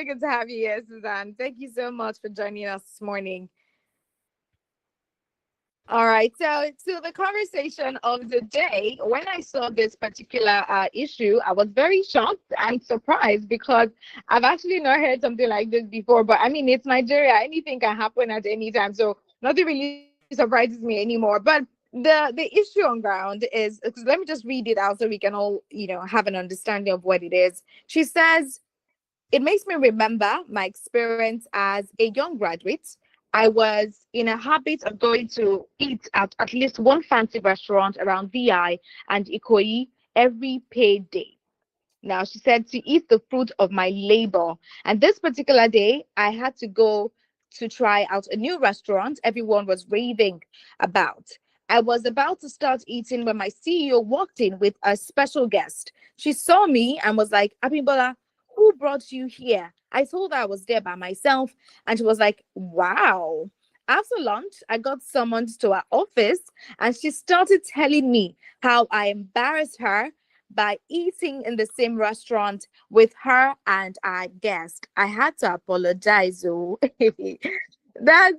so good to have you here, Suzanne. Thank you so much for joining us this morning. All right, so to the conversation of the day, when I saw this particular issue, I was very shocked and surprised because I've actually not heard something like this before. But I mean, it's Nigeria; anything can happen at any time, so nothing really surprises me anymore. But the issue on ground is, 'cause let me just read it out so we can all have an understanding of what it is. She says, it makes me remember my experience as a young graduate. I was in a habit of going to eat at least one fancy restaurant around VI and Ikoyi every payday. Now, she said, to eat the fruit of my labor. And this particular day, I had to go to try out a new restaurant everyone was raving about. I was about to start eating when my CEO walked in with a special guest. She saw me and was like, Abimbola, who brought you here? I told her I was there by myself. And she was like, wow. After lunch, I got summoned to her office and she started telling me how I embarrassed her by eating in the same restaurant with her and our guest. I had to apologize. Oh, that's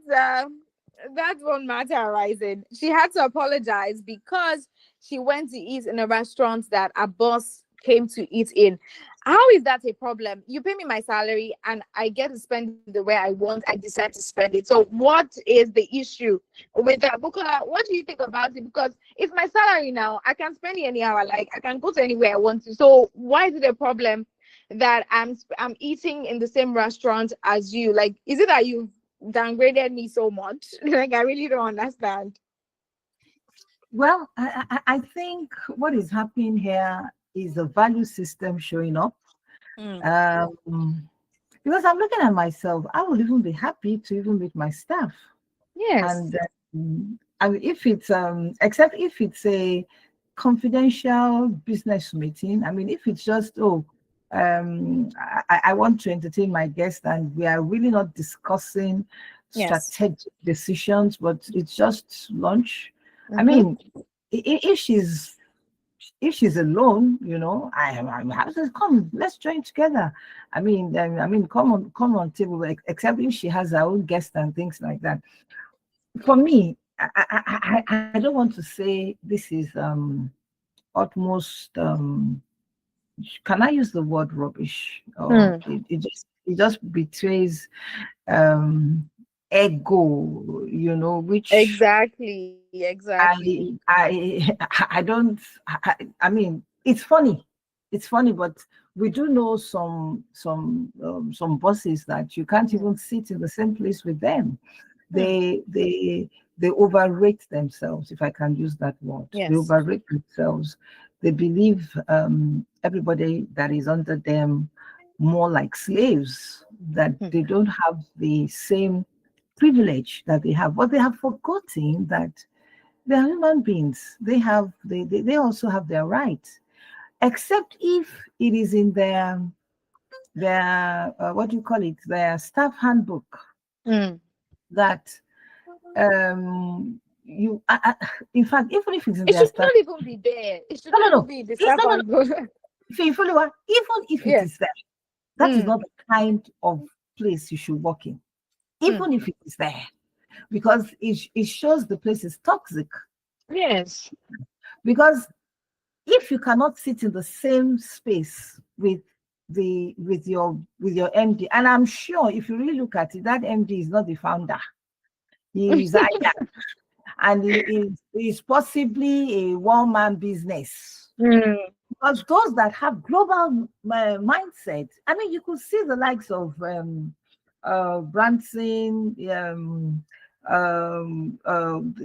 that's one matter arising. She had to apologize because she went to eat in a restaurant that a boss came to eat in. How is that a problem? You pay me my salary and I get to spend it the way I want. I decide to spend it. So what is the issue with that? Bukola, what do you think about it? Because it's my salary now. I can spend it anyhow I like. I can go to anywhere I want to. So why is it a problem that I'm eating in the same restaurant as you? Like, is it that you've downgraded me so much? Like, I really don't understand. Well, I think what is happening here is the value system showing up. Mm. Because I'm looking at myself, I would even be happy to even meet my staff. Yes. And I mean, if it's except if it's a confidential business meeting. I mean, if it's just I want to entertain my guests and we are really not discussing Yes. strategic decisions, but it's just lunch. I Mm-hmm. mean, if she's alone, I'm happy to come. Let's join together. Come on table. Except if she has her own guests and things like that. For me, I don't want to say this is utmost. Can I use the word rubbish? Or Mm. it just betrays um ego, which Exactly. I don't. I mean, it's funny. It's funny, but we do know some bosses that you can't Mm. even sit in the same place with them. Mm. They overrate themselves, if I can use that word. They Yes. overrate themselves. They believe everybody that is under them more like slaves, that Mm. they don't have the same privilege that they have. But they have forgotten that they are human beings. They also have their rights, except if it is in their what do you call it, their staff handbook, Mm. that you in fact, even if it's in It their should staff, not even be there. It should no, not no, even no, be in the it's staff no, no, no. handbook. If you follow what, even if it Yeah. is there, that is Mm. not the kind of place you should work in, Mm. even if it is there, because it shows the place is toxic. Yes. Because if you cannot sit in the same space with your MD, and I'm sure if you really look at it, that MD is not the founder. He is either, and he is possibly a one-man business. Mm. Because those that have global mindset, I mean, you could see the likes of Branson,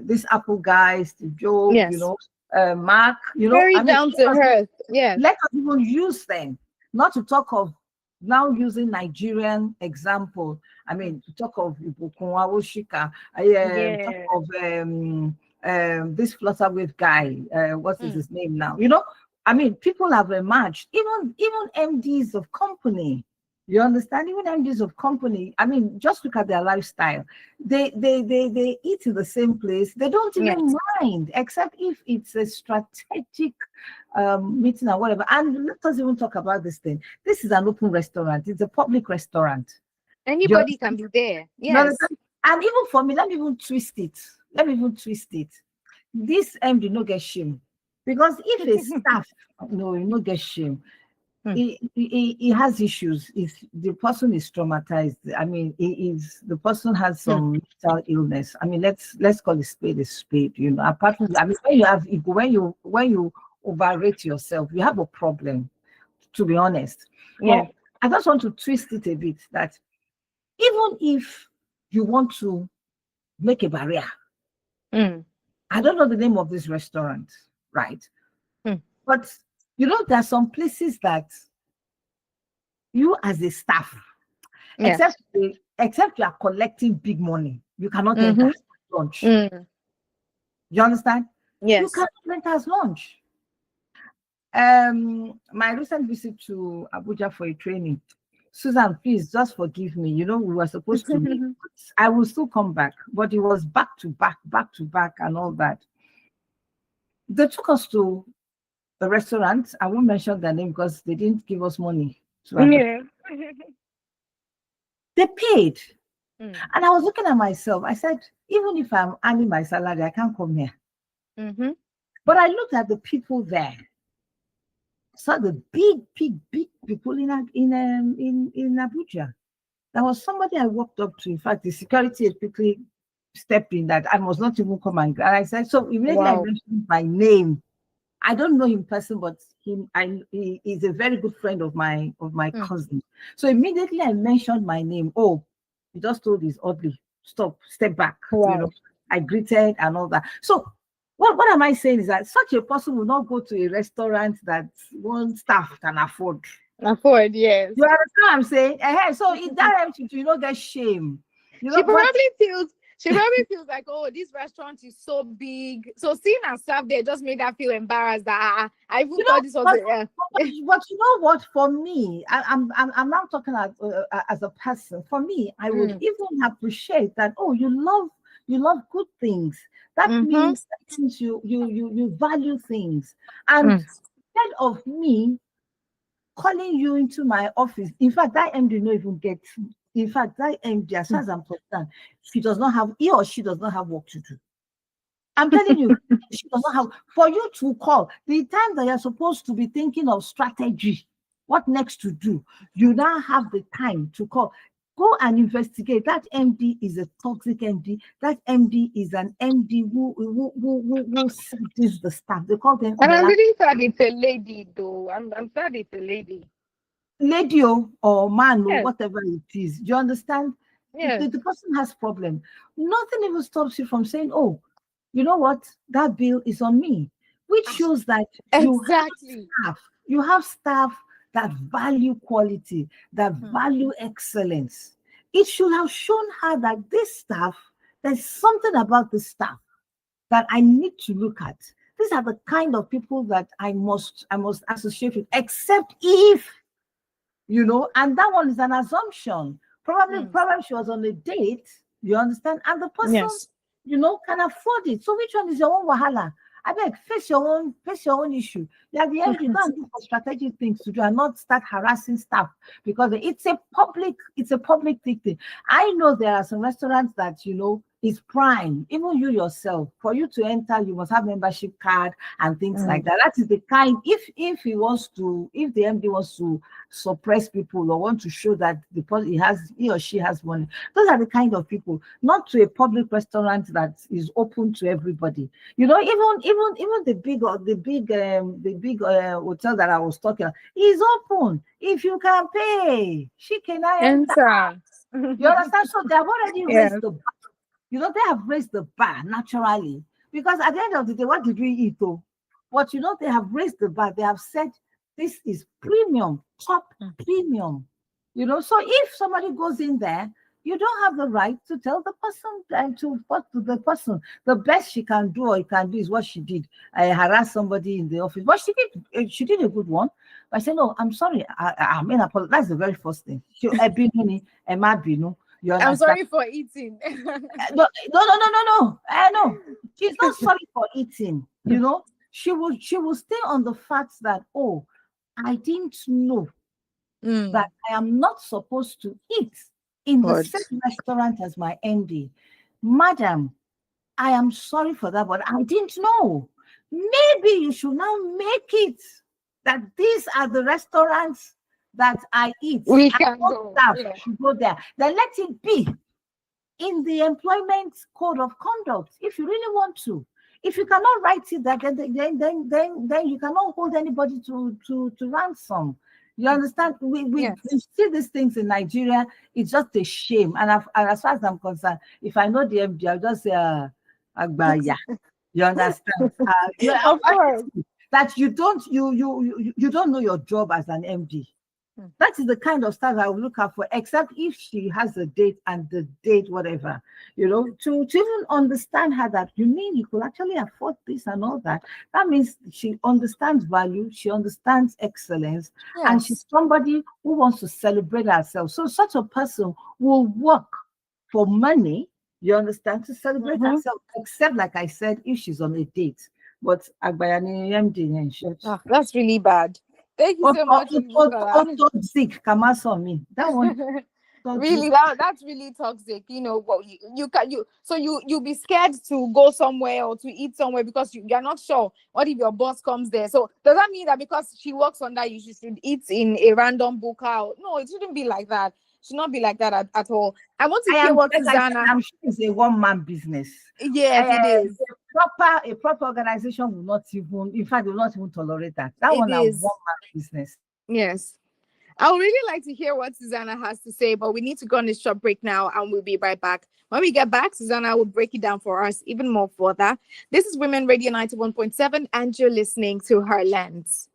this Apple guy, Steve Jobs, Yes. Mark, Very I mean, down to earth. Yes. let us even use them, not to talk of now using Nigerian example. I mean, to talk of Ibukun Awoshika, talk Yeah. of this Flutterwave guy. What is Mm. his name now? I mean, people have emerged, even MDs of company. You understand? Even MDs of company, I mean, just look at their lifestyle. They eat in the same place. They don't even Yes. mind, except if it's a strategic meeting or whatever. And let us even talk about this thing. This is an open restaurant. It's a public restaurant. You Anybody can understand? be there. You Yes. understand? And even for me, let me even twist it. Let me even twist it. This MD no get shame. Because if a staff, no, you no get shame, Hmm. he has issues. If the person is traumatized, I mean, he is the person has Hmm. some mental illness. I mean, let's call it spade a spade. You know, apart from, I mean, when you have ego, when you overrate yourself, you have a problem. To be honest, Yeah. but I just want to twist it a bit that even if you want to make a barrier, Hmm. I don't know the name of this restaurant, right? Hmm. But you know, there are some places that you as a staff, Yeah. except you are collecting big money, you cannot enter Mm-hmm. lunch. Mm. You understand? You Yes. cannot enter as lunch. My recent visit to Abuja for a training, Susan, please just forgive me. You know, we were supposed to meet. I will still come back, but it was back to back, and all that. They took us to the restaurant. I won't mention their name because they didn't give us money to advertise. Yeah. They paid. Mm. And I was looking at myself. I said, even if I'm earning my salary, I can't come here. Mm-hmm. But I looked at the people there, saw the big people in Abuja. There was somebody I walked up to. In fact, the security had quickly stepped in that I must not even come and I said, so immediately I Wow. mentioned my name. I don't know him in person, but he is a very good friend of my Mm. cousin. So immediately I mentioned my name. Oh, he just told his oddly, stop, step back. You know, Wow. I greeted and all that. So what am I saying is that such a person will not go to a restaurant that one staff can afford. Afford, yes. You understand what I'm saying? So in that attitude, you don't get shame. You She know, but probably feels she probably feels like, oh, this restaurant is so big. So seeing herself there just made her feel embarrassed that I even you know, thought this was but you know what? For me, I'm now talking as a person. For me, I would Mm. even appreciate that. Oh, you love good things. Mm-hmm. That means you value things. And Mm. instead of me calling you into my office, in fact, that MD no even get. In fact, that MD, as far Mm. as I'm concerned, he or she does not have work to do. I'm telling you, she does not have for you to call the time that you're supposed to be thinking of strategy, what next to do. You now have the time to call. Go and investigate. That MD is a toxic MD. That MD is an MD who seduces the staff. They call them And I'm Bella really sad it's a lady though. I'm sad it's a lady. lady or man or Yes. whatever it is. Do you understand? Yes. The person has problem. Nothing even stops you from saying, "Oh, you know what? That bill is on me," which Ah, shows that exactly. you have staff that value quality, that Mm. value excellence. It should have shown her that this staff, there's something about this staff that I need to look at. These are the kind of people that I must associate with, except if and that one is an assumption. Probably, Mm. probably she was on a date, you understand, and the person, Yes. can afford it. So which one is your own wahala? I beg, face your own issue. Yeah, the MD go and look for strategic things to do and not start harassing staff because it's a public thing. I know there are some restaurants that is prime. Even you yourself, for you to enter, you must have membership card and things like Mm. that. That is the kind. If the MD wants to suppress people or want to show that he or she has money. Those are the kind of people, not to a public restaurant that is open to everybody. Even the big hotel that I was talking about is open. If you can pay, she can enter. Enter. You understand? So they have already Yes. raised the bar. They have raised the bar naturally. Because at the end of the day, what did we eat though? But they have raised the bar. They have said this is premium, top Mm. premium. So if somebody goes in there, you don't have the right to tell the person and to what to the person. The best she can do or you can do is what she did. I harassed somebody in the office, but she did a good one. I said, no, I'm sorry. I mean, that's the very first thing. You I'm understand? sorry for eating. No, no, no, no, no, no. No, she's not sorry for eating. She will stay on the fact that, oh, I didn't know that Mm. I am not supposed to eat in the God. same restaurant as my MD. Madam, I am sorry for that, but I didn't know. Maybe you should now make it that these are the restaurants that I eat. We And can all go. staff Yeah. should go there. Then let it be in the employment code of conduct if you really want to. If you cannot write it, that then you cannot hold anybody to ransom. You understand? We Yes. see these things in Nigeria. It's just a shame. And as far as I'm concerned, if I know the MD, I'll just say, Agbaya. You understand? Of course. That you don't know your job as an MD. Mm. That is the kind of stuff I will look out for, except if she has a date and the date, whatever, to even understand her that you mean you could actually afford this and all that. That means she understands value, she understands excellence, and she's Yes. somebody who wants to celebrate herself. So such a person will work for money, you understand, to celebrate Mm-hmm. herself, except like I said, if she's on a date. But Agbayani MD in church. Oh, that's really bad. Thank you so much, Bukola. Toxic, me. That one toxic. Really, that's really toxic. What you be scared to go somewhere or to eat somewhere because you're not sure what if your boss comes there. So does that mean that because she works on that, you should eat in a random buka? No, it shouldn't be like that. It should not be like that at all. I want to hear what Like I said, Susanna. I'm sure it's a one-man business. Yes, it is. A proper organization will not even, in fact, will not even tolerate that. That It one a is. one-man business. Yes. I would really like to hear what Susanna has to say, but we need to go on this short break now and we'll be right back. When we get back, Susanna will break it down for us even more further. This is Women Radio 91.7 and you're listening to Herlens.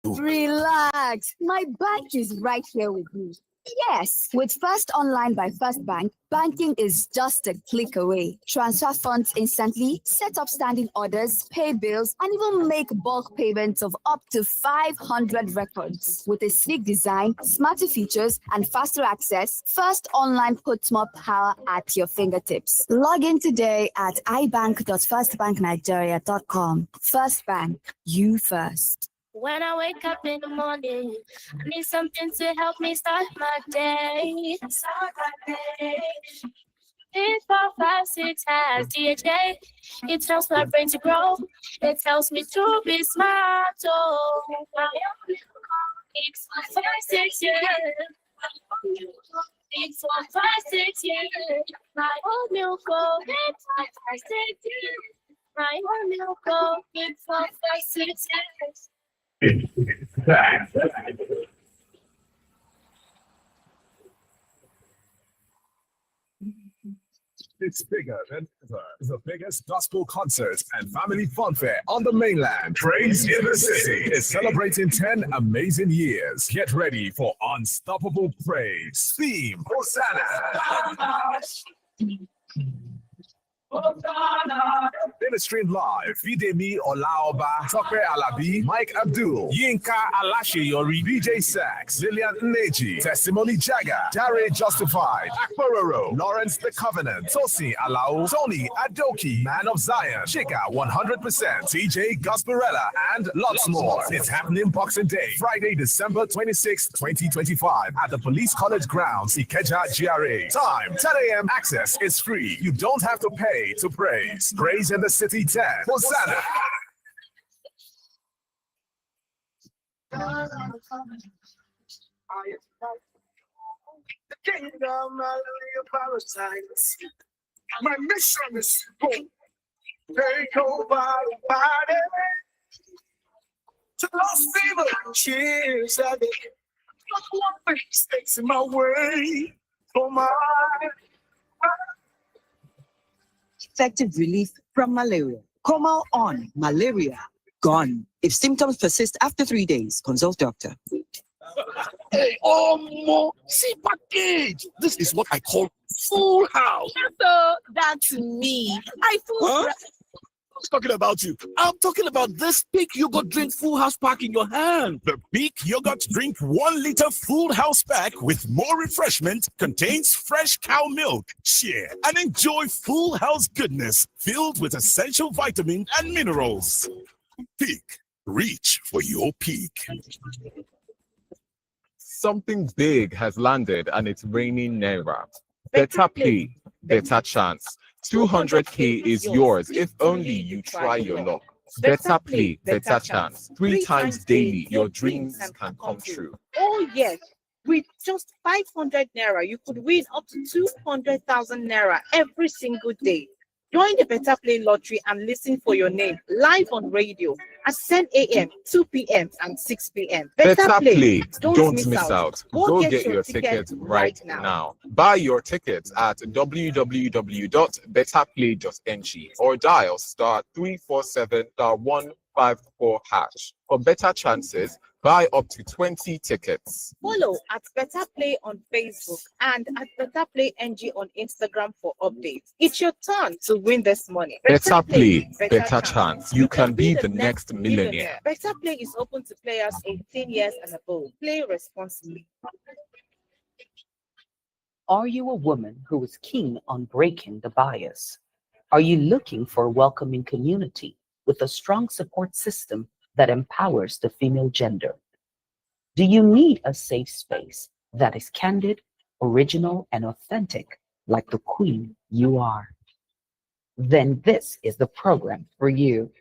Relax. My bank is right here with me. Yes, with First Online by First Bank, banking is just a click away. Transfer funds instantly, set up standing orders, pay bills, and even make bulk payments of up to 500 records. With a sleek design, smarter features, and faster access, First Online puts more power at your fingertips. Log in today at ibank.firstbanknigeria.com. First Bank, you first. When I wake up in the morning, I need something to help me start my day. This 456 has DHA. It helps my brain to grow. It helps me to be smart. Oh, it's 456 years. It's 456 years. My old milk go. It's 456 years. My old milk go. It's 456 years. It's bigger than ever. The biggest gospel concert and family fun fair on the mainland. Praise in the City is celebrating 10 amazing years. Get ready for unstoppable praise. Theme, Hosanna. Ministering live, Fidemi Olaoba, Tope Alabi, Mike Abdul, Yinka Alashiyori, DJ Sax, Lillian Neji, Testimony Jagger, Dare Justified, Akpororo, Lawrence the Covenant, Tosi Alao, Tony Adoki, Man of Zion, Chika 100%, TJ Gasparella, and lots more. It's happening Boxing Day, Friday, December 26, 2025, at the Police College Grounds, Ikeja GRA. Time 10 a.m. Access is free. You don't have to pay to praise. Praise in the City 10. Hosanna. The kingdom, hallelujah, parasites. My mission is full. Take over the party. To Lost Fever. Cheers, I did. One thing sticks in my way. For my Effective relief from malaria. Comal on, malaria gone. If symptoms persist after 3 days, consult doctor. Hey, more see package. This is what I call full house. So that's me. I feel Huh? Who's talking about you? I'm talking about this Peak Yogurt Drink Full House Pack in your hand. The Peak Yogurt Drink 1 liter full house pack with more refreshment contains fresh cow milk. Share and enjoy full house goodness filled with essential vitamins and minerals. Peak. Reach for your peak. Something big has landed and it's raining Naira. Better play, better chance. 200K is yours if only you try your luck. Better play, better chance. 3 times daily, your dreams can come true. Oh yes, with just 500 Naira, you could win up to 200,000 Naira every single day. Join the Better Play Lottery and listen for your name live on radio at 10 a.m., 2 p.m. and 6 p.m. Better play, don't miss out. out. Go get your ticket right now. Buy your tickets at www.betterplay.ng or dial *347*154# for better chances. Buy up to 20 tickets. Follow at Better Play on Facebook and at Better Play NG on Instagram for updates. It's your turn to win this money. Better play, better chance. You can be the next millionaire. Better Play is open to players 18 years and above. Play responsibly. Are you a woman who is keen on breaking the bias? Are you looking for a welcoming community with a strong support system that empowers the female gender? Do you need a safe space that is candid, original, and authentic, like the queen you are? Then this is the program for you.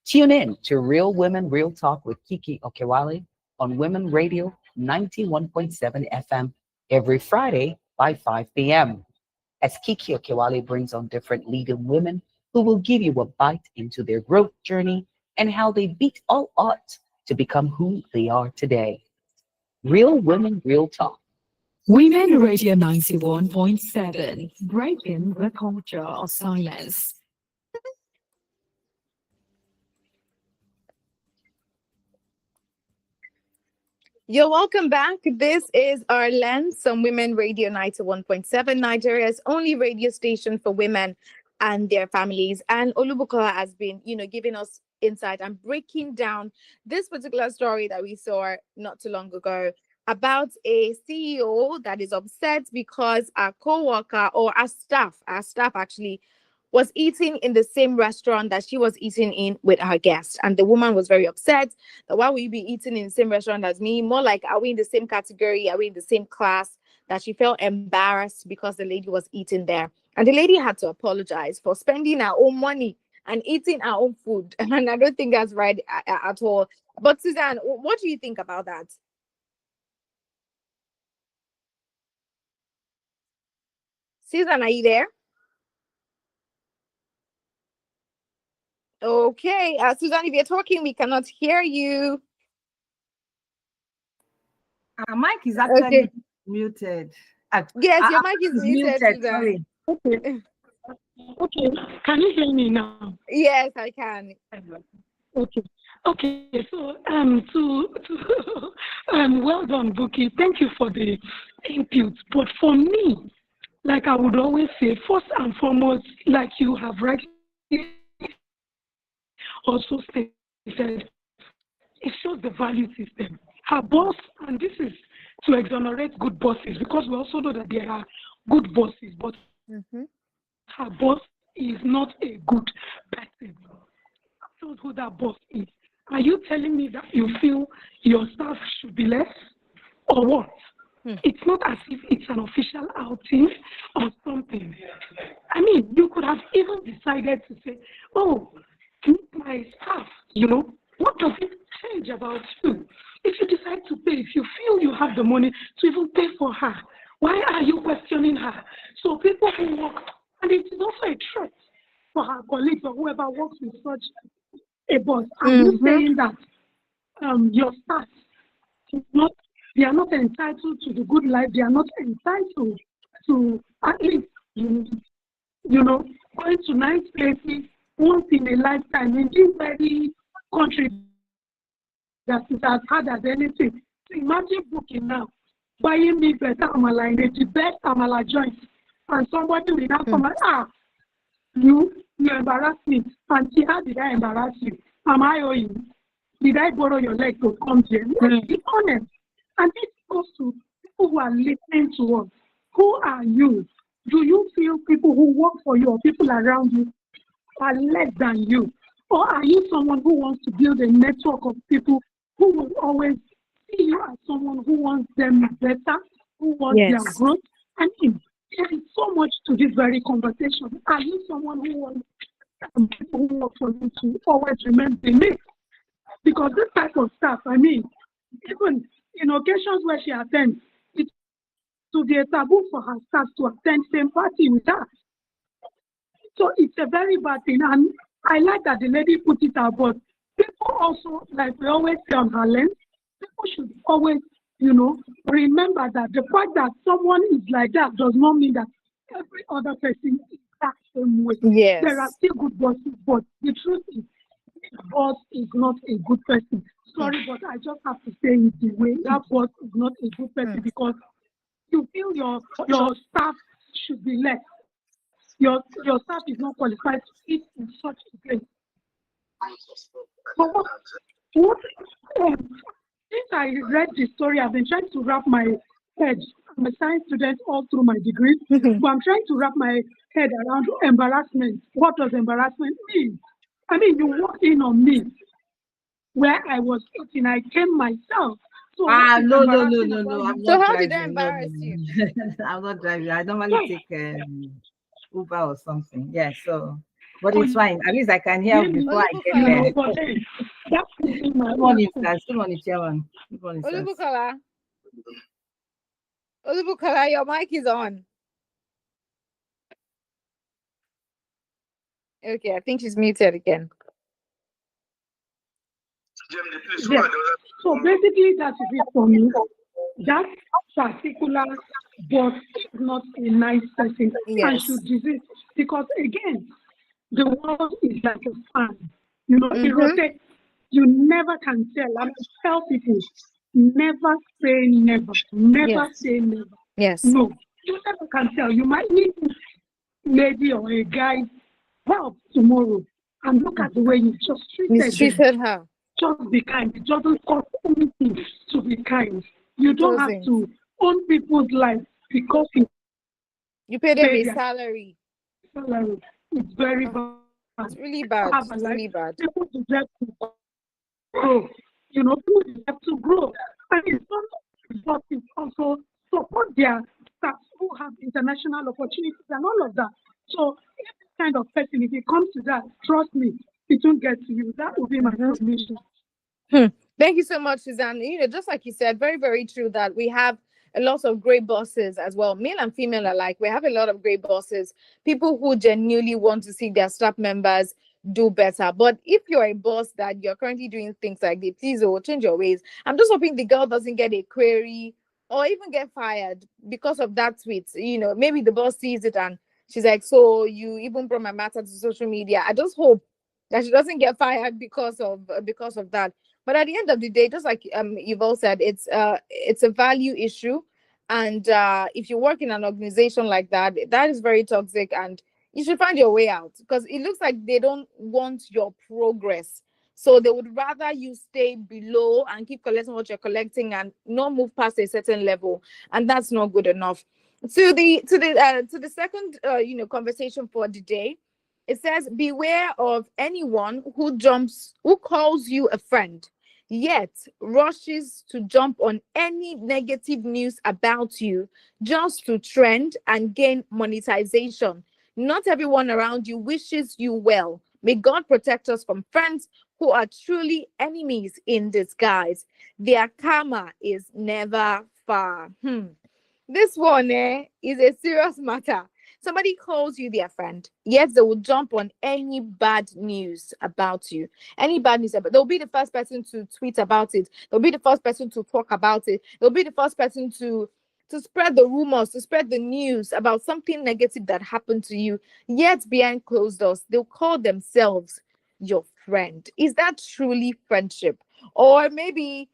Tune in to Real Women, Real Talk with Kiki Okewale on Women Radio 91.7 FM every Friday by 5 p.m. as Kiki Okewale brings on different leading women who will give you a bite into their growth journey and how they beat all odds to become who they are today. Real Women, Real Talk. Women Radio 91.7, breaking the culture of silence. You're welcome back. This is Herlens on Women Radio 91.7, Nigeria's only radio station for women and their families. And Olubukola has been, giving us insight and breaking down this particular story that we saw not too long ago about a CEO that is upset because our co-worker or our staff actually was eating in the same restaurant that she was eating in with her guest. And the woman was very upset that why will you be eating in the same restaurant as me? More like, are we in the same category? Are we in the same class? That she felt embarrassed because the lady was eating there. And the lady had to apologize for spending her own money and eating our own food. And I don't think that's right at all. But Suzanne, what do you think about that? Susan, are you there? Okay, Suzanne, if you're talking, we cannot hear you. Our mic is actually muted. Yes, your mic is muted, Suzanne. Sorry. Okay. Can you hear me now? Yes, I can. Okay. So well done, Buki. Thank you for the input. But for me, like I would always say, first and foremost, like you have rightly also stated, it shows the value system. Her boss, and this is to exonerate good bosses, because we also know that there are good bosses, but her boss is not a good person. Shows who that boss is. Are you telling me that you feel your staff should be less, or what? It's not as if it's an official outing or something. I mean, you could have even decided to say, oh, my staff, what does it change about you? If you decide to pay, if you feel you have the money to even pay for her, why are you questioning her? So people who work, and it is also a threat. for her colleagues or whoever works with such a boss? Are you saying that your staff is not, they are not entitled to the good life, they are not entitled to at least, going to nice places once in a lifetime in this very country that is as hard as anything? So imagine booking now, buying me better amala in the best amala joint, and somebody will now come and, you embarrass me. Auntie, how did I embarrass you? Am I owing you? Did I borrow your leg to come here? Let's be honest. And this goes to people who are listening to us. Who are you? Do you feel people who work for you or people around you are less than you? Or are you someone who wants to build a network of people who will always see you as someone who wants them better, who wants their growth? And there is so much to this very conversation. Are you someone who wants people who work for you to always remain beneath? Because this type of stuff, I mean, even in occasions where she attends, it to be a taboo for her staff to attend same party with her. So it's a very bad thing. And I like that the lady put it out, but people also, like we always say on Herlens, people should always, remember that the fact that someone is like that does not mean that every other person is that same way. Yes. There are still good bosses, but the truth is, boss is not a good person. Sorry, but I just have to say it the way that boss is not a good person because you feel your staff should be less. Your staff is not qualified to eat in such a place. But since I read the story, I've been trying to wrap my head. I'm a science student all through my degree, but I'm trying to wrap my head around embarrassment. What does embarrassment mean? I mean, you walked in on me where I was eating. I came myself. So no. I'm So not how did I driving. embarrass you? I'm not driving. I normally take Uber or something. Yeah, so, but it's fine. At least I can hear before I get there. Good morning, sir. Good morning, Chairman. Good morning, sir. Olubukala, your mic is on. Okay, I think she's muted again. Yeah. So basically, that is it for me. That particular boss is not a nice person and should desist because, again, the world is like a fan. It rotates. You never can tell. I tell people, never say never. Never say never. Yes. No, you never can tell. You might need a lady or a guy help tomorrow and look at the way you just treated her. Just be kind. It doesn't cost anything to be kind. You don't have to own people's lives because you pay them a salary. It's very bad. It's really bad. It's really bad. People deserve to grow. People deserve to grow. And it's not it's also support their staff who have international opportunities and all of that. So if this kind of person, if it comes to that, trust me, it won't get to you. That will be my submission. Thank you so much, Suzanne. Just like you said, very, very true that we have a lot of great bosses as well, male and female alike. We have a lot of great bosses, people who genuinely want to see their staff members do better. But if you're a boss that you're currently doing things like this, please change your ways. I'm just hoping the girl doesn't get a query or even get fired because of that tweet. Maybe the boss sees it and she's like, so you even brought my matter to social media. I just hope that she doesn't get fired because of that. But at the end of the day, just like you've all said, it's a value issue, and if you work in an organization like that, that is very toxic, and you should find your way out because it looks like they don't want your progress, so they would rather you stay below and keep collecting what you're collecting and not move past a certain level, and that's not good enough. To the second conversation for the day. It says, beware of anyone who calls you a friend, yet rushes to jump on any negative news about you just to trend and gain monetization. Not everyone around you wishes you well. May God protect us from friends who are truly enemies in disguise. Their karma is never far. This one is a serious matter. Somebody calls you their friend, yes, they will jump on any bad news about you. Any bad news about, they'll be the first person to tweet about it. They'll be the first person to talk about it. They'll be the first person to spread the rumors, to spread the news about something negative that happened to you. Yet behind closed doors, they'll call themselves your friend. Is that truly friendship? Or maybe,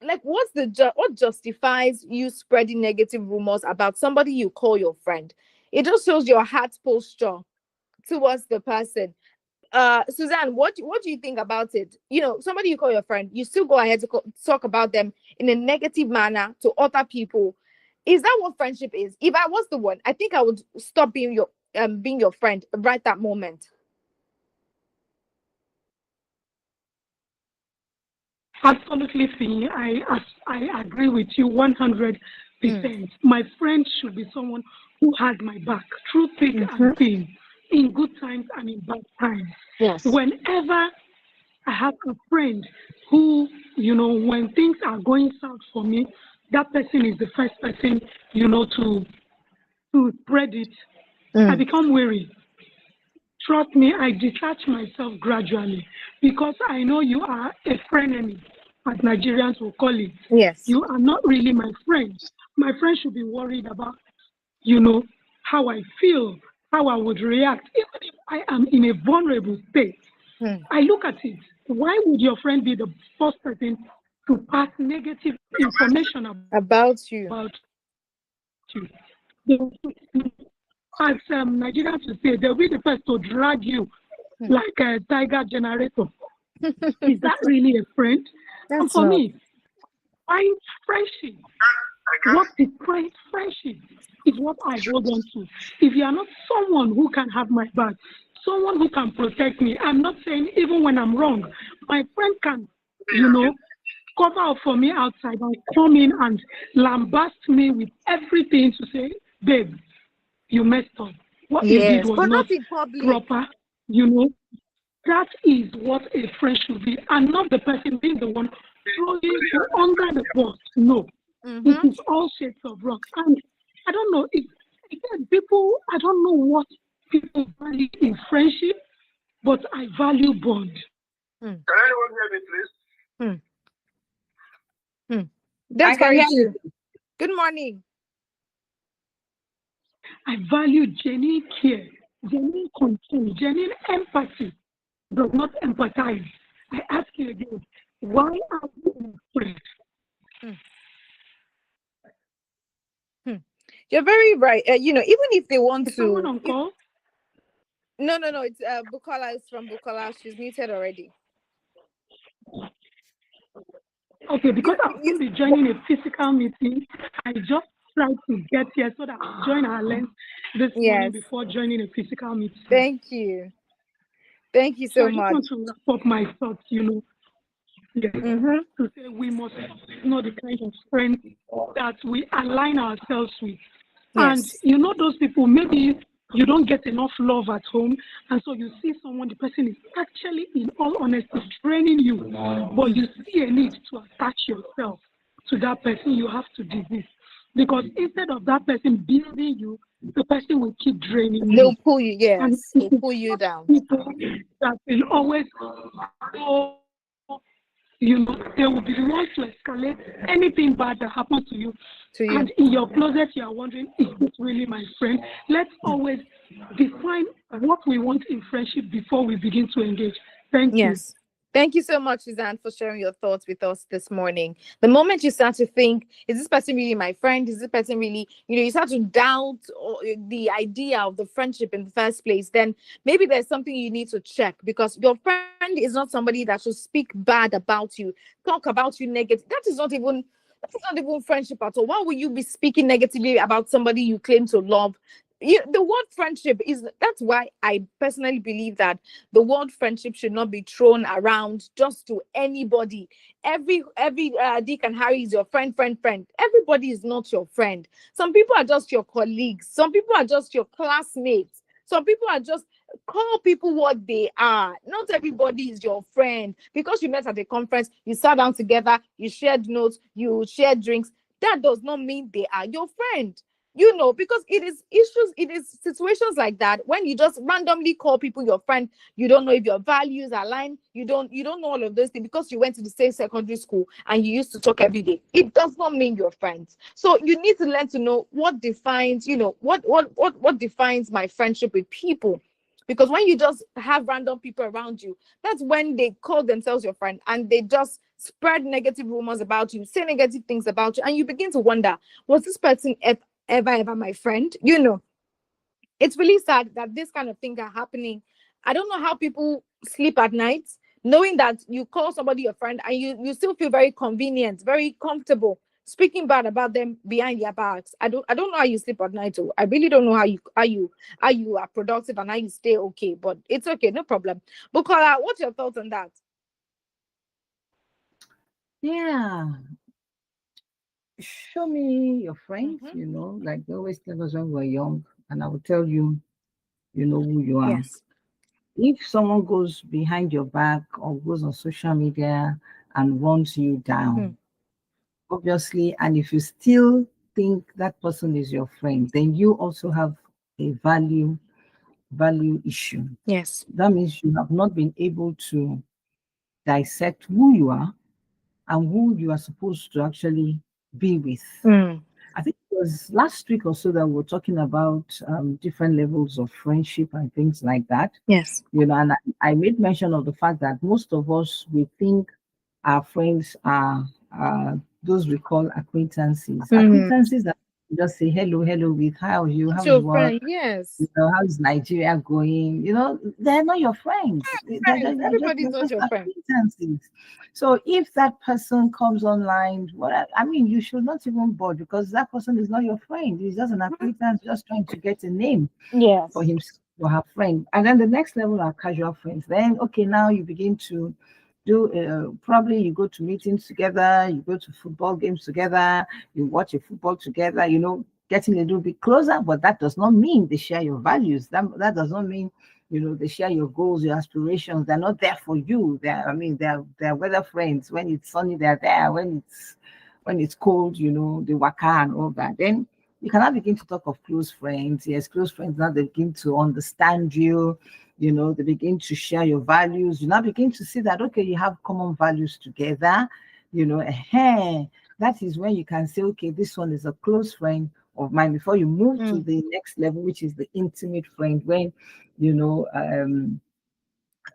like, what justifies you spreading negative rumors about somebody you call your friend? It just shows your heart posture towards the person. Suzanne, what do you think about it? Somebody you call your friend, you still go ahead to talk about them in a negative manner to other people. Is that what friendship is? If I was the one, I think I would stop being your friend right that moment. Absolutely, Fee. I agree with you 100%. My friend should be someone who has my back through thick and thin, in good times and in bad times. Yes. Whenever I have a friend who, when things are going south for me, that person is the first person, to spread it. I become weary. Trust me, I detach myself gradually because I know you are a frenemy, as Nigerians will call it. Yes. You are not really my friend. My friend should be worried about, how I feel, how I would react. Even if I am in a vulnerable state, I look at it. Why would your friend be the first person to pass negative information about you? As Nigerians would say, they'll be the first to drag you like a tiger generator. Is that really a friend? And for me, find friendship. What is friendship is what I hold on to. If you are not someone who can have my back, someone who can protect me, I'm not saying even when I'm wrong, my friend can, cover up for me outside and come in and lambast me with everything to say, babe, you messed up. What you did was not proper. That is what a friend should be, and not the person being the one throwing you under the bus. No, it is all shades of rock. And I don't know if people. I don't know what people value in friendship, but I value bond. Can anyone hear me, please? That's very true. Good morning. I value genuine care, genuine concern, genuine empathy. Does not empathize. I ask you again, why are you afraid? You're very right. Even if they want Is to. Someone on call? No. It's Bukola is from Bukola. She's muted already. Okay, because I will be joining a physical meeting, I just tried to get here so that I join Herlens this morning before joining a physical meeting. Thank you. Thank you so much. I just want to wrap up my thoughts, to say we must know the kind of friends that we align ourselves with. Yes. And those people, maybe you don't get enough love at home, and so you see someone, the person is actually, in all honesty, training you, but you see a need to attach yourself to that person. You have to desist, because instead of that person building you, the person will keep draining you. They'll pull you, they'll pull you down. People that will always go, they will be the ones to escalate anything bad that happens to you. And in your closet, you are wondering, is this really my friend? Let's always define what we want in friendship before we begin to engage. Thank you. Thank you so much, Suzanne, for sharing your thoughts with us this morning. The moment you start to think, is this person really my friend? Is this person really, you start to doubt the idea of the friendship in the first place, then maybe there's something you need to check, because your friend is not somebody that should speak bad about you, talk about you negative. That is not even friendship at all. Why would you be speaking negatively about somebody you claim to love? The word friendship that's why I personally believe that the word friendship should not be thrown around just to anybody. Every Dick and Harry is your friend. Everybody is not your friend. Some people are just your colleagues. Some people are just your classmates. Some people are just, call people what they are. Not everybody is your friend. Because you met at a conference, you sat down together, you shared notes, you shared drinks. That does not mean they are your friend. because it is situations like that when you just randomly call people your friend. You don't know if your values align. You don't know all of those things because you went to the same secondary school and you used to talk every day. It does not mean you're friends. So you need to learn to know what defines, what defines my friendship with people. Because when you just have random people around you, that's when they call themselves your friend and they just spread negative rumors about you, say negative things about you, and you begin to wonder, was this person ever my friend? It's really sad that this kind of things are happening. I don't know how people sleep at night knowing that you call somebody your friend and you still feel very convenient, very comfortable speaking bad about them behind their backs. I don't know how you sleep at night. Oh, I really don't know how you are productive and how you stay okay. But it's okay, no problem. Bukola, what's your thoughts on that? Yeah, show me your friends, like they always tell us when we're young, and I will tell you, who you are. Yes. If someone goes behind your back or goes on social media and wants you down, obviously, and if you still think that person is your friend, then you also have a value issue. Yes. That means you have not been able to dissect who you are and who you are supposed to actually be with. I think it was last week or so that we were talking about different levels of friendship and things like that. Yes. And I made mention of the fact that most of us, we think our friends are those we call acquaintances. Acquaintances that just say hello with, how are you, It's how's your work, friend, yes. how's Nigeria going? They're not your friends. Friends. Everybody's They're not just your friend. acquaintances. So if that person comes online, I mean, you should not even bother because that person is not your friend. He's just an acquaintance, just trying to get a name Yes. for him or her friend. And then the next level are casual friends. Then, okay, now you begin to do probably you go to meetings together, you go to football games together, you watch a football together, getting a little bit closer, but that does not mean they share your values. That does not mean they share your goals, your aspirations. They're not there for you. They're weather friends. When it's sunny, they're there. When it's cold, they waka and all that. Then you cannot begin to talk of close friends. Yes, close friends now they begin to understand you. They begin to share your values. You now begin to see that okay, you have common values together. That is when you can say, okay, this one is a close friend of mine before you move to the next level, which is the intimate friend. When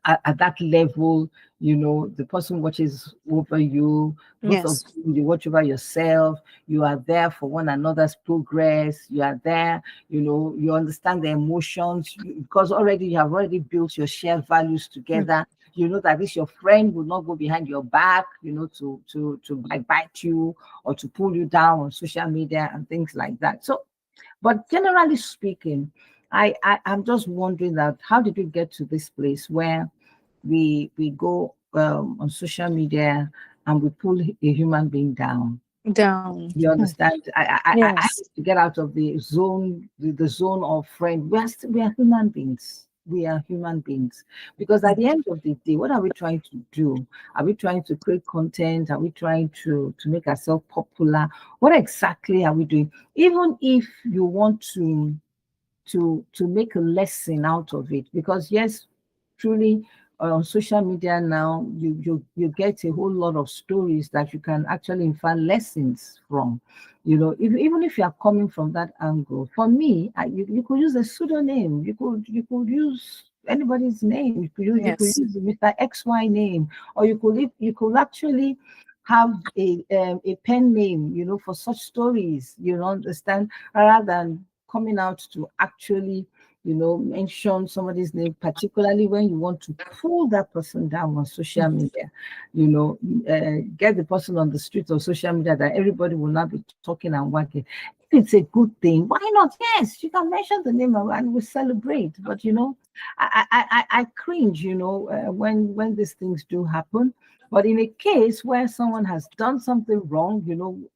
at that level, the person watches over you, both of Yes. you watch over yourself, you are there for one another's progress, you are there, you understand the emotions because already you have already built your shared values together. You know that this your friend will not go behind your back, to bite you or to pull you down on social media and things like that. So, but generally speaking, I'm just wondering that how did we get to this place where we go on social media and we pull a human being down? You understand? I have Yes. to get out of the zone, the zone of friend. We are human beings. We are human beings. Because at the end of the day, what are we trying to do? Are we trying to create content? Are we trying to make ourselves popular? What exactly are we doing? Even if you want to make a lesson out of it, because yes, truly on social media now you get a whole lot of stories that you can actually infer lessons from. Even if you are coming from that angle, for me, you could use a pseudonym, you could use anybody's name, you could Yes. use Mr. XY name, or you could actually have a pen name, for such stories, understand, rather than coming out to actually mention somebody's name, particularly when you want to pull that person down on social media. Get the person on the street of social media that everybody will not be talking and working. If it's a good thing, why not? Yes, you can mention the name and we celebrate. But I cringe, when these things do happen. But in a case where someone has done something wrong,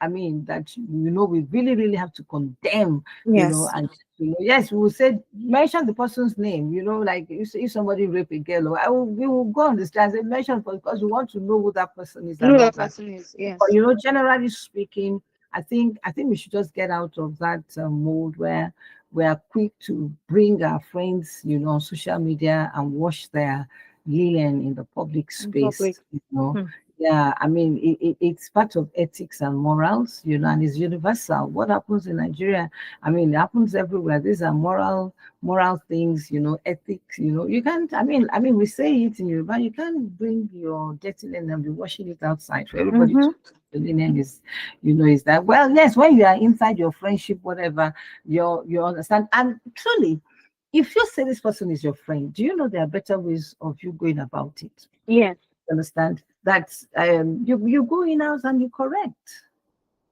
I mean, that, we really, really have to condemn, Yes. and, yes, we will say, mention the person's name, like if somebody rape a girl, we will go on the stand and say, mention because we want to know who that person is and Who all that that. person is. Yes. But, generally speaking, I think we should just get out of that mode where we are quick to bring our friends, on social media and wash their linen in the public space. Yeah, I mean, it's part of ethics and morals, and it's universal. What happens in Nigeria, I mean, it happens everywhere. These are moral things, ethics, you can't, we say it in Yoruba, you can't bring your dirty linen and be washing it outside for everybody to the linen is, is that, well, yes, when you are inside your friendship, whatever, you understand. And truly, if you say this person is your friend, do you know there are better ways of you going about it? Yes. Understand that you go in house and you correct,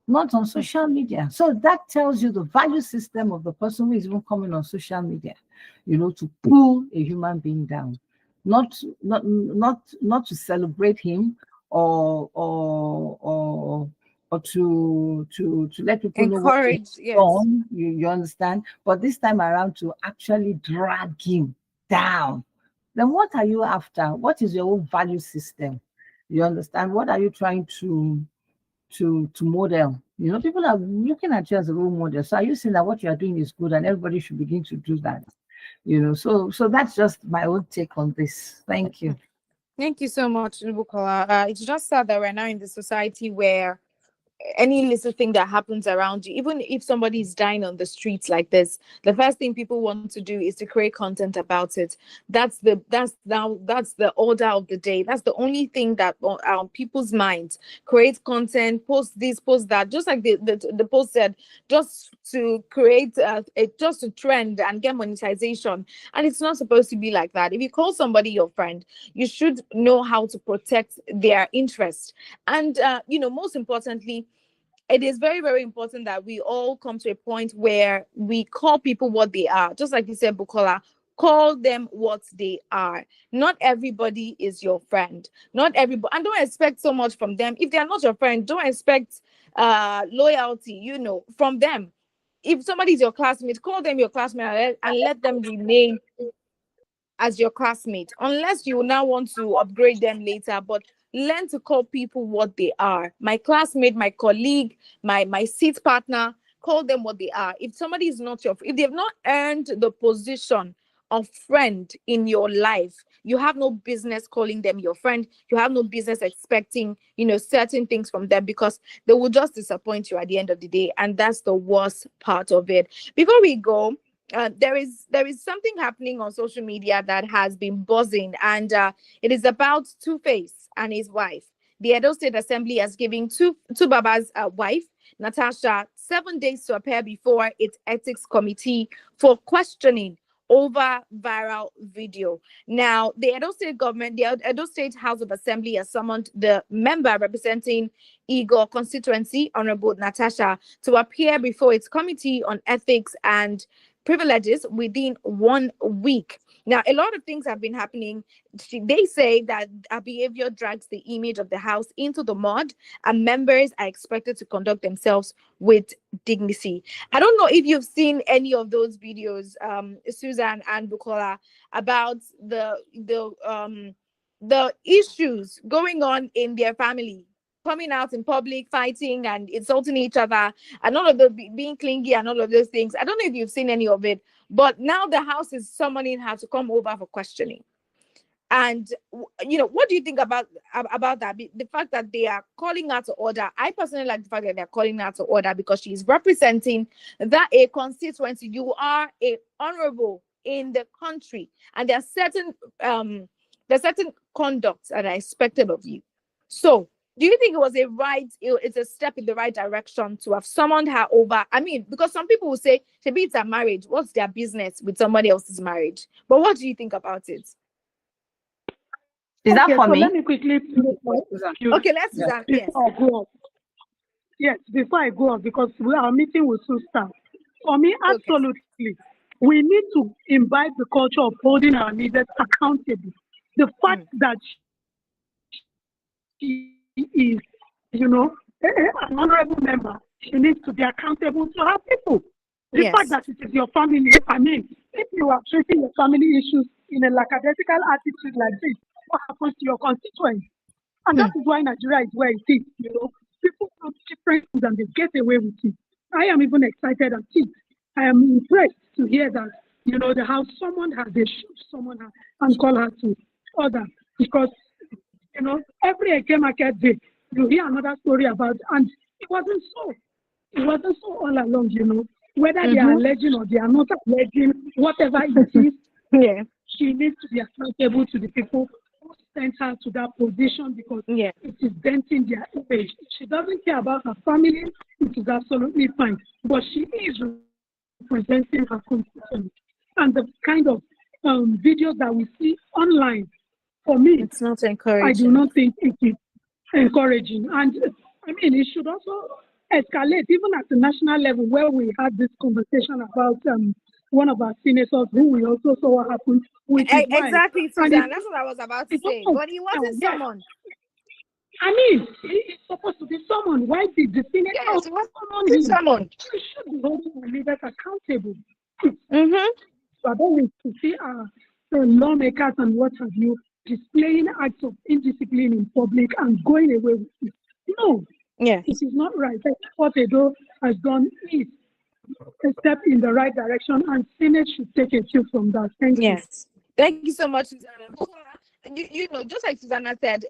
not on social media. So that tells you the value system of the person who is even coming on social media, to pull a human being down, not to celebrate him or to let people know what Encourage, he's yes. done. You understand? But this time around to actually drag him down. Then what are you after? What is your own value system? You understand? What are you trying to model? People are looking at you as a role model. So are you saying that what you are doing is good and everybody should begin to do that? So that's just my own take on this. Thank you. Thank you so much, Bukola. It's just sad that we're now in the society where any little thing that happens around you, even if somebody is dying on the streets like this, the first thing people want to do is to create content about it. That's the order of the day. That's the only thing that on people's minds. Create content, post this, post that, just like the post said, just to create just to trend and get monetization. And it's not supposed to be like that. If you call somebody your friend, you should know how to protect their interest. And most importantly, it is very, very important that we all come to a point where we call people what they are. Just like you said, Bukola, call them what they are. Not everybody is your friend. Not everybody, and don't expect so much from them. If they are not your friend, don't expect loyalty, from them. If somebody is your classmate, call them your classmate and let them remain as your classmate, unless you now want to upgrade them later. But learn to call people what they are. My classmate, my colleague, my seat partner, call them what they are. If somebody is not if they've not earned the position of friend in your life, you have no business calling them your friend. You have no business expecting, certain things from them, because they will just disappoint you at the end of the day. And that's the worst part of it. Before we go, there is something happening on social media that has been buzzing, and it is about Two-Face and his wife. The Edo State Assembly has given two Baba's wife, Natasha, 7 days to appear before its ethics committee for questioning over viral video. Now, the Edo State government, the Edo State House of Assembly, has summoned the member representing Igor constituency, Honorable Natasha, to appear before its committee on ethics and privileges within 1 week. Now, a lot of things have been happening. They say that our behavior drags the image of the house into the mud, and members are expected to conduct themselves with dignity. I don't know if you've seen any of those videos, Susan and Bukola, about the issues going on in their family, coming out in public, fighting and insulting each other, and all of the being clingy and all of those things. I don't know if you've seen any of it, but now the house is summoning her to come over for questioning. And what do you think about that? The fact that they are calling her to order. I personally like the fact that they're calling her to order, because she's representing a constituency. You are a honorable in the country, and there are certain conducts that are expected of you. So, do you think it was it's a step in the right direction to have summoned her over? I mean, because some people will say, maybe it's a marriage. What's their business with somebody else's marriage? But what do you think about it? Is that for me? Let me quickly. Okay, let's do that. Yes. Yes, before I go on, because our meeting will soon start. For me, absolutely, we need to imbibe the culture of holding our leaders accountable. The fact that she is, an honorable member, she needs to be accountable to her people. The fact that it is your family, I mean, if you are treating your family issues in a lackadaisical attitude like this, what happens to your constituents? And that is why Nigeria is where it is. People put different and they get away with it. I am even excited at it. I am impressed to hear that, how someone has they shoot someone and call her to order. Because, every Eke market day, you hear another story about, and it wasn't so. It wasn't so all along, whether they are alleging or they are not alleging, whatever it is, she needs to be accountable to the people who sent her to that position because it is denting their image. She doesn't care about her family, it is absolutely fine. But she is representing her constituents. And the kind of videos that we see online, for me, it's not encouraging. I do not think it is encouraging. And I mean, it should also escalate, even at the national level, where we had this conversation about one of our senators who we also saw what happened with his wife. Exactly, Susan. That's what I was about to say. But he wasn't summoned. I mean, he's supposed to be summoned. Why did the senator summon him? Summoned. We should be holding our leaders accountable. So I don't want to see our lawmakers and what have you displaying acts of indiscipline in public and going away with it. No. Yeah. It is not right. What Edo has done is a step in the right direction, and Senate should take a cue from that. Thank you. Yes. Thank you so much, Susanna. Just like Susanna said,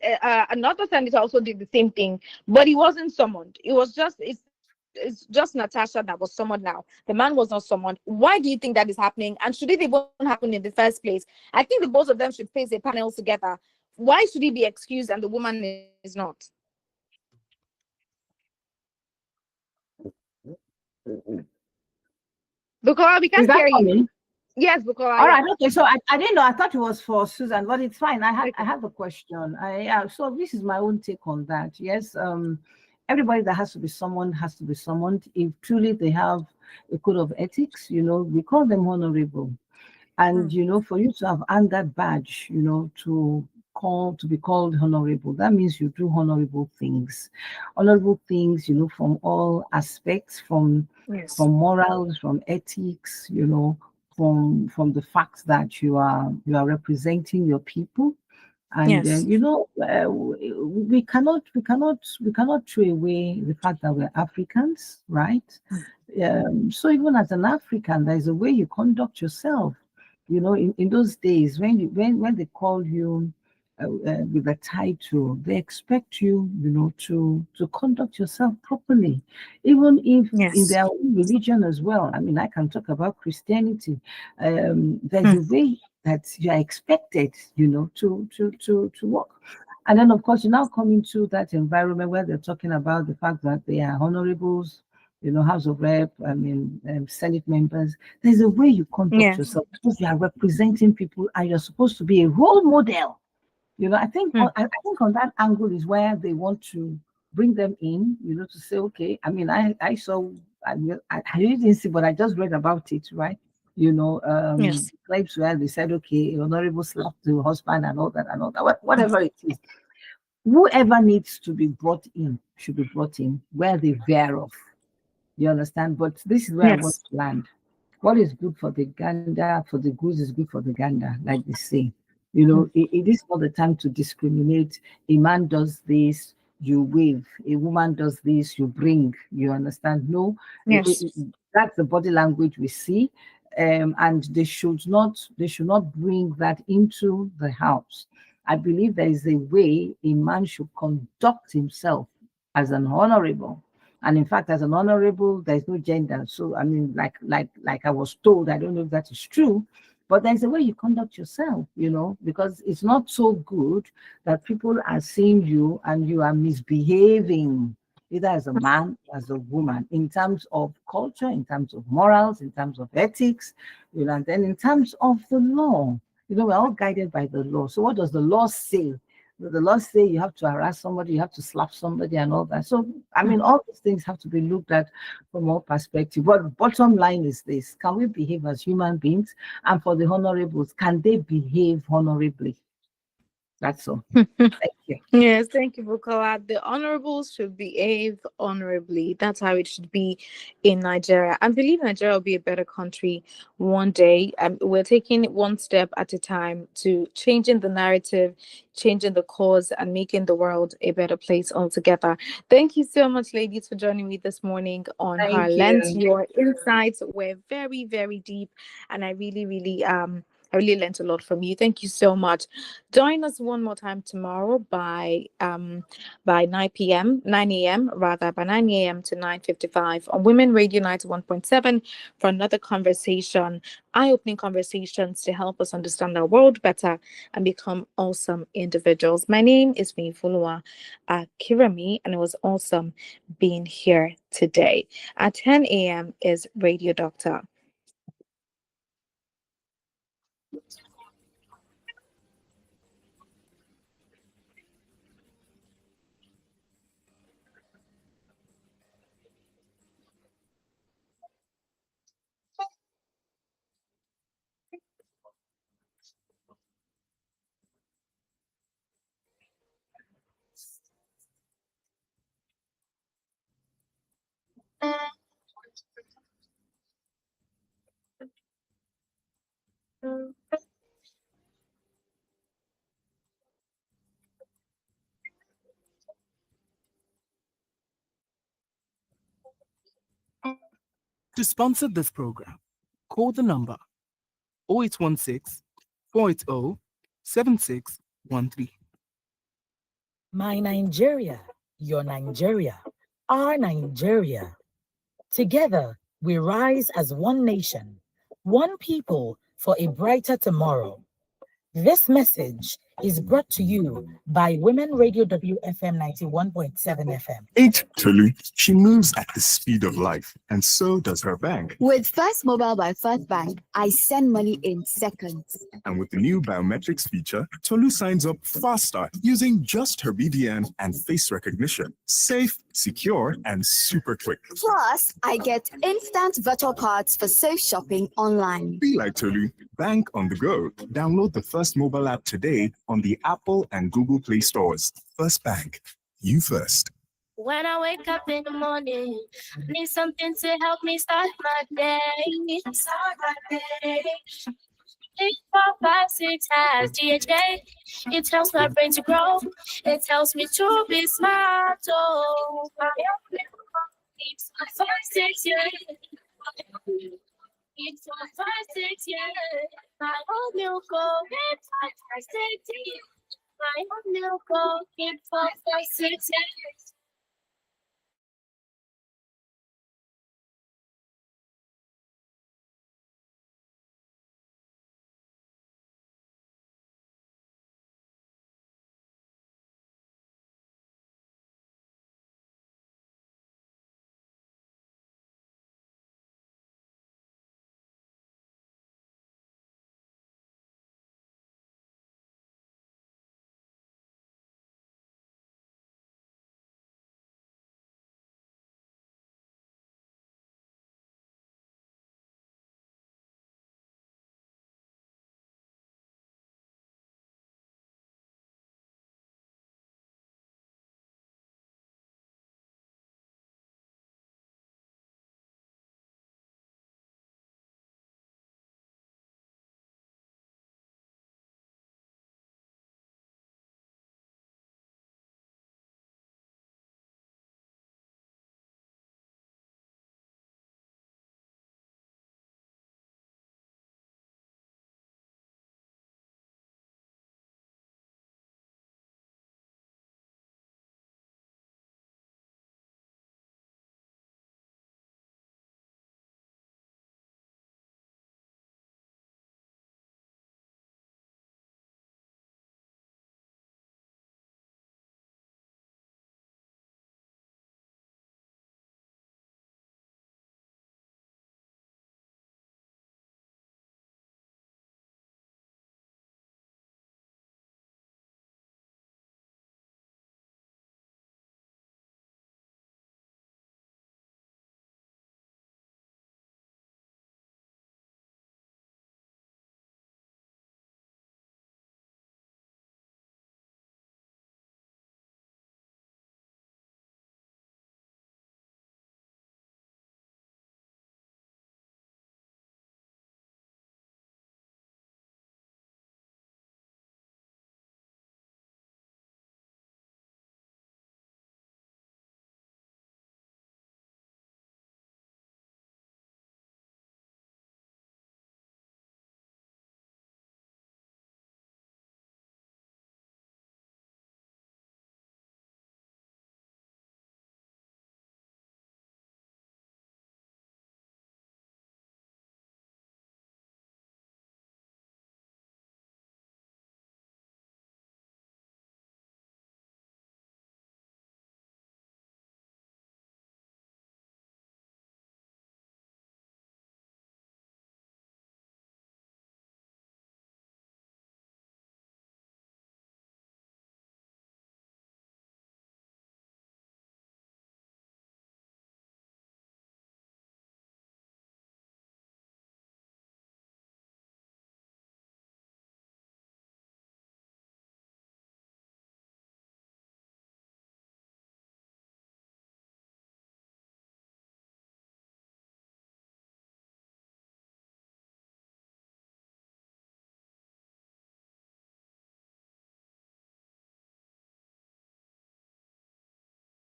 another senator also did the same thing, but he wasn't summoned. It's just Natasha that was summoned now. The man was not summoned. Why do you think that is happening? And should it even happen in the first place? I think the both of them should face a panel together. Why should he be excused and the woman is not? Bukola, we can't hear you. Yes, Bukola. All right, okay. So I didn't know. I thought it was for Susan, but it's fine. I have a question. So this is my own take on that. Yes, everybody that has to be summoned has to be summoned. If truly they have a code of ethics, we call them honorable. And for you to have earned that badge, to be called honorable, that means you do honorable things, from all aspects, from morals, from ethics, from the fact that you are representing your people. And we cannot throw away the fact that we're Africans, right? So even as an African, there's a way you conduct yourself. In those days when they call you with a title, they expect you, to conduct yourself properly, even if in their own religion as well. I mean, I can talk about Christianity. There's a way that you are expected, to work. And then, of course, you now come into that environment where they're talking about the fact that they are honorables, House of Rep, Senate members. There's a way you conduct yourself because you are representing people and you're supposed to be a role model. I think I think on that angle is where they want to bring them in, to say, okay, I mean, I saw, I didn't see, but I just read about it, right? Clips where they said, okay, honorable slapped the husband and all that, whatever it is. Whoever needs to be brought in should be brought in where they veer off. You understand? But this is where I want to land. What is good for the gander, for the goose is good for the gander, like they say. It is not the time to discriminate. A man does this, you wave. A woman does this, you bring. You understand? No, that's the body language we see, and they should not bring that into the house. I believe there is a way a man should conduct himself as an honorable. And in fact, as an honorable, there's no gender. So I mean, like I was told, I don't know if that is true, but there's a way you conduct yourself, because it's not so good that people are seeing you and you are misbehaving, either as a man, as a woman, in terms of culture, in terms of morals, in terms of ethics, and then in terms of the law. We're all guided by the law. So what does the law say? The law say you have to harass somebody, you have to slap somebody and all that. So, I mean, all these things have to be looked at from all perspectives. But bottom line is this: can we behave as human beings? And for the honorables, can they behave honorably? That's all. Thank you. Yes, thank you, Bukola. The honorables should behave honorably. That's how it should be in Nigeria. I believe Nigeria will be a better country one day. We're taking it one step at a time to changing the narrative, changing the cause, and making the world a better place altogether. Thank you so much, ladies, for joining me this morning on Thank Herlens. you. Your insights were very, very deep, and I really learned a lot from you. Thank you so much. Join us one more time tomorrow by 9 a.m. rather, by 9 a.m. to 9:55 on Women Radio 91.7 for another conversation, eye-opening conversations to help us understand our world better and become awesome individuals. My name is Mifulua Kirami, and it was awesome being here today. At 10 a.m. is Radio Doctor. To sponsor this program, call the number 0816 480 7613. My Nigeria, your Nigeria, our Nigeria. Together, we rise as one nation, one people for a brighter tomorrow. This message is brought to you by Women Radio WFM 91.7 FM. Ain't Tolu. She moves at the speed of life, and so does her bank. With First Mobile by First Bank, I send money in seconds. And with the new biometrics feature, Tolu signs up faster using just her BVN and face recognition. Safe, secure, and super quick. Plus, I get instant virtual cards for safe shopping online. Be like Tolu. Bank on the go. Download the First mobile app today on the Apple and Google Play stores. First Bank. You first. When I wake up in the morning, I need something to help me start my day. Start my day. 8, 4, 5, 6 has DHA. It helps my brain to grow. It helps me to be smart. Oh, it's 5, 6 years. It's 5, 6 years. My old milk go, it's 5, 6 years. My old milk go, it's 5, 6 years.